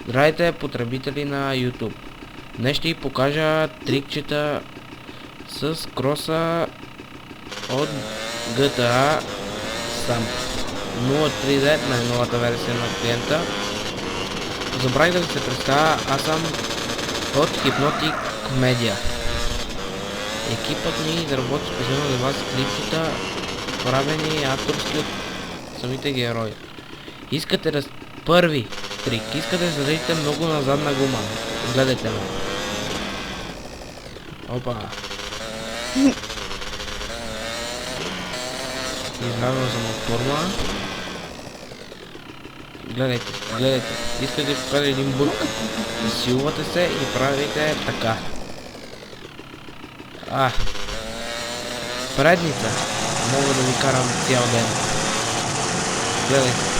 Здравейте, потребители на YouTube. Днес ще ви покажа трикчета с кроса от GTA Samp 03Z, най-новата версия на клиента. Забравих да ви се представя, аз съм от Hypnotic Media. Екипът ми изработи специално за вас клипчета, правени авторски от самите герои. Искате да... Първи трик. Искате да зададете много на задна гума. Гледайте ме. Опа. Излязъл съм от форма. Гледайте, гледайте. Искате да покажа един бък. Засилвате се и правите така. Предница. Мога да ви карам цял ден. Гледайте.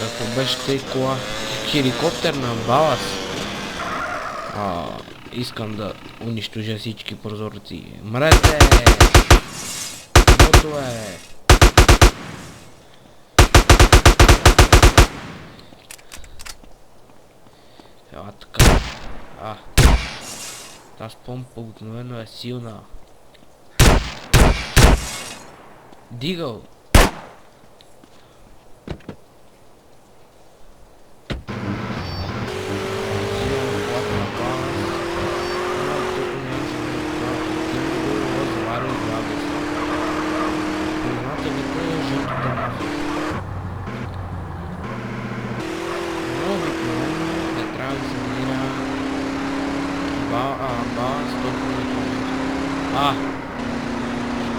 Какво беше тъй кола? Хеликоптер на балас. Искам да унищожа всички прозорци. Мрете! Мотове! Ела така. Тази помпа обикновено е силна. Дигъл!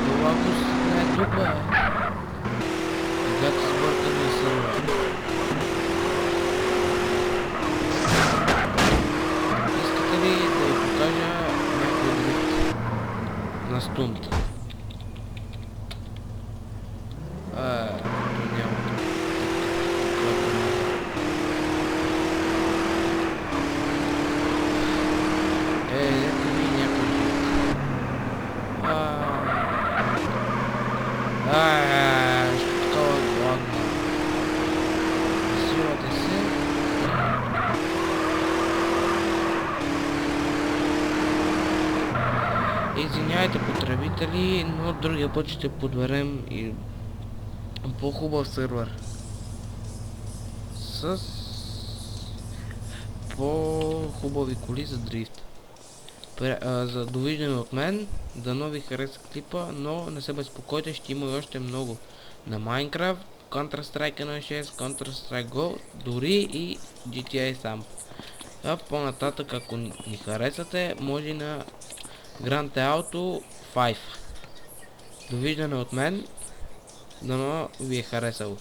Това го не е тук, бе. Когато сбъркаме сървър. Искате ли да ви покажа някой дрифт на стунд? Няма. Ето ви някой дрифт. Такова гладно. Засилвате се. Извинявайте, потребители, но другия път ще подберем и по-хубав сервер. С по-хубави коли за дрифт. За довиждане от мен, дано ви хареса клипа, но не се безпокойте, ще има и още много на Minecraft, Counter-Strike 1.6, Counter-Strike Go, дори и GTA Samp. По-нататък, ако ни харесате, може на Grand Theft Auto 5. Довиждане от мен, дано ви е харесало.